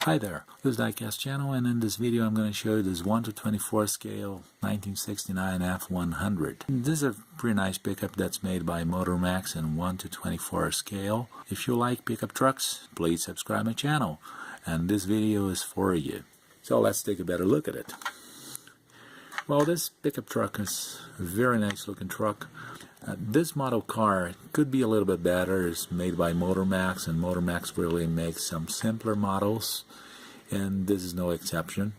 Hi there, this is Diecast channel, and in this video I'm going to show you this 1:24 scale 1969 F100. This is a pretty nice pickup that's made by Motormax in 1:24 scale. If you like pickup trucks, please subscribe my channel, and this video is for you. So let's take a better look at it. Well, this pickup truck is a very nice looking truck. This model car could be a little bit better. It's made by Motormax, and Motormax really makes some simpler models, and this is no exception.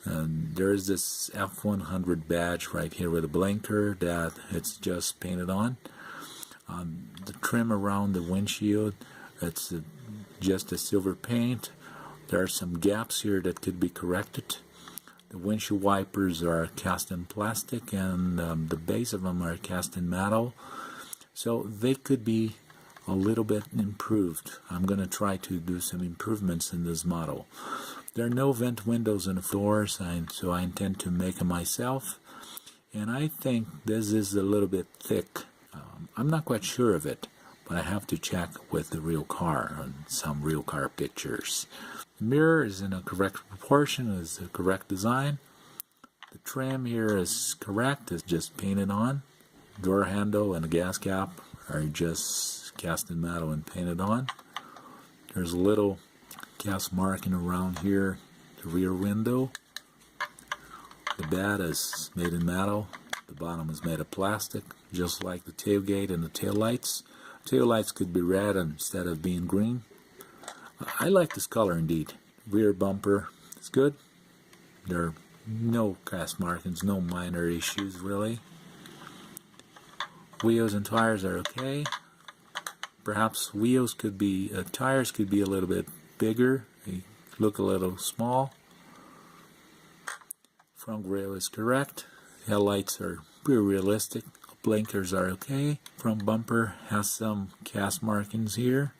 There is this F100 badge right here with a blinker that it's just painted on. The trim around the windshield, it's just a silver paint. There are some gaps here that could be corrected. The windshield wipers are cast in plastic, and the base of them are cast in metal, so they could be a little bit improved. I'm going to try to do some improvements in this model. There are no vent windows in the doors, so I intend to make them myself, and I think this is a little bit thick. I'm not quite sure of it, but I have to check with the real car on some real car pictures. The mirror is in a correct proportion, is the correct design. The trim here is correct, it's just painted on. Door handle and the gas cap are just cast in metal and painted on. There's a little gas marking around here, the rear window. The bed is made in metal. The bottom is made of plastic, just like the tailgate and the taillights. Taillights could be red instead of being green. I like this color indeed. Rear bumper is good. There are no cast markings, no minor issues really. Wheels and tires are okay. Perhaps wheels could be, tires could be a little bit bigger. They look a little small. Front grille is correct. Headlights are pretty realistic. Blinkers are okay. Front bumper has some cast markings here.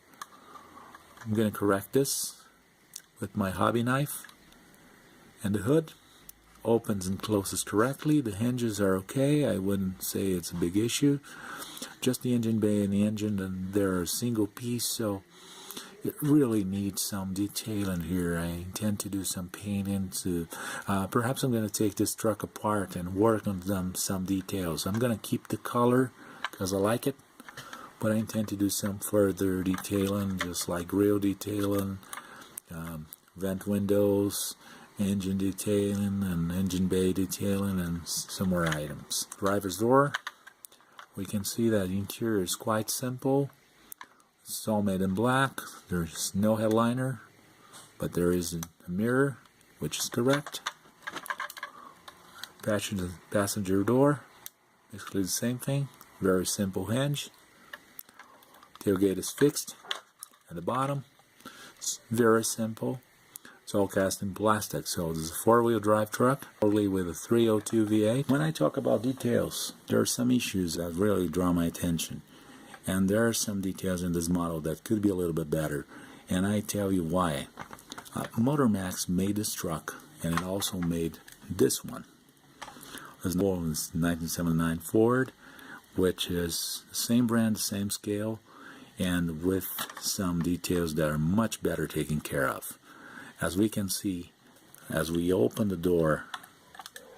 I'm going to correct this with my hobby knife. And the hood opens and closes correctly. The hinges are okay. I wouldn't say it's a big issue. Just the engine bay and the engine, and they're a single piece, so it really needs some detailing here. I intend to do some painting. Perhaps I'm going to take this truck apart and work on some details. I'm going to keep the color because I like it, but I intend to do some further detailing, just like grille detailing, vent windows, engine detailing, and engine bay detailing, and some more items. Driver's door, we can see that the interior is quite simple. It's all made in black. There's no headliner, but there is a mirror, which is correct. Passenger door, basically the same thing. Very simple hinge. Tailgate is fixed at the bottom. It's very simple. It's all cast in plastic. So this is a four-wheel drive truck, probably with a 302 V8. When I talk about details, there are some issues that really draw my attention. And there are some details in this model that could be a little bit better. And I tell you why. Motormax made this truck, and it also made this one. This one is 1979 Ford, which is the same brand, the same scale, and with some details that are much better taken care of. As we can see, as we open the door,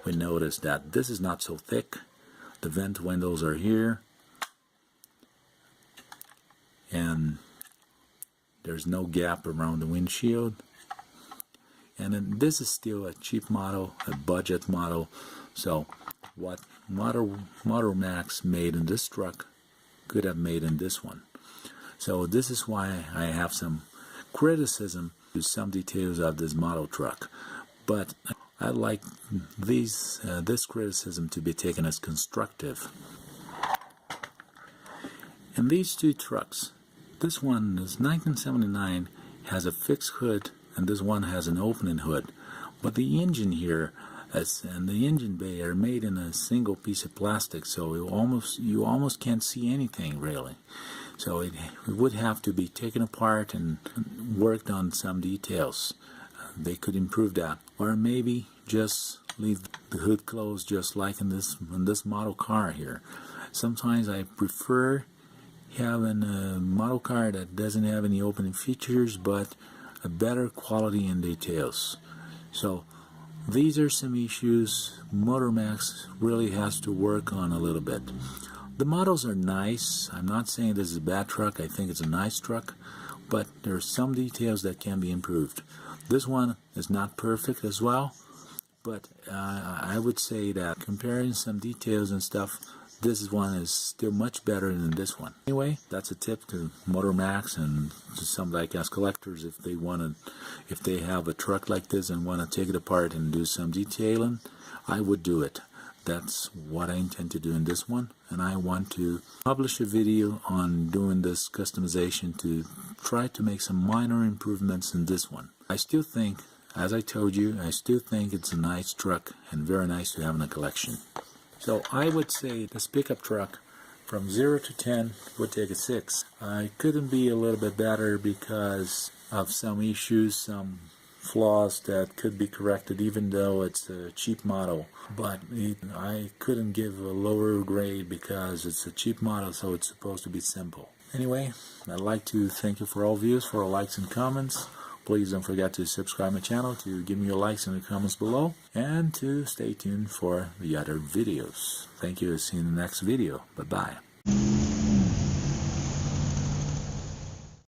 we notice that this is not so thick. The vent windows are here, and there's no gap around the windshield. And then this is still a cheap model, a budget model. So what Motormax made in this truck could have made in this one. So this is why I have some criticism to some details of this model truck. But I like this criticism to be taken as constructive. In these two trucks, this one is 1979, has a fixed hood, and this one has an opening hood. But the engine here and the engine bay are made in a single piece of plastic, so you almost can't see anything really. So it would have to be taken apart and worked on some details. They could improve that, or maybe just leave the hood closed, just like in this model car here. Sometimes I prefer having a model car that doesn't have any opening features, but a better quality in details. So these are some issues Motormax really has to work on a little bit. The models are nice. I'm not saying this is a bad truck. I think it's a nice truck, but there are some details that can be improved. This one is not perfect as well, but I would say that comparing some details and stuff, this one is still much better than this one. Anyway, that's a tip to Motormax and to some Diecast collectors if they have a truck like this and want to take it apart and do some detailing. I would do it. That's what I intend to do in this one, and I want to publish a video on doing this customization to try to make some minor improvements in this one. I still think, as I told you, I still think it's a nice truck and very nice to have in a collection. So I would say this pickup truck from 0 to 10 would take a 6. I couldn't be a little bit better because of some issues, some flaws that could be corrected even though it's a cheap model. But I couldn't give a lower grade because it's a cheap model, so it's supposed to be simple. Anyway, I'd like to thank you for all views, for all likes and comments. Please don't forget to subscribe my channel, to give me your likes in the comments below, and to stay tuned for the other videos. Thank you. See you in the next video. Bye-bye.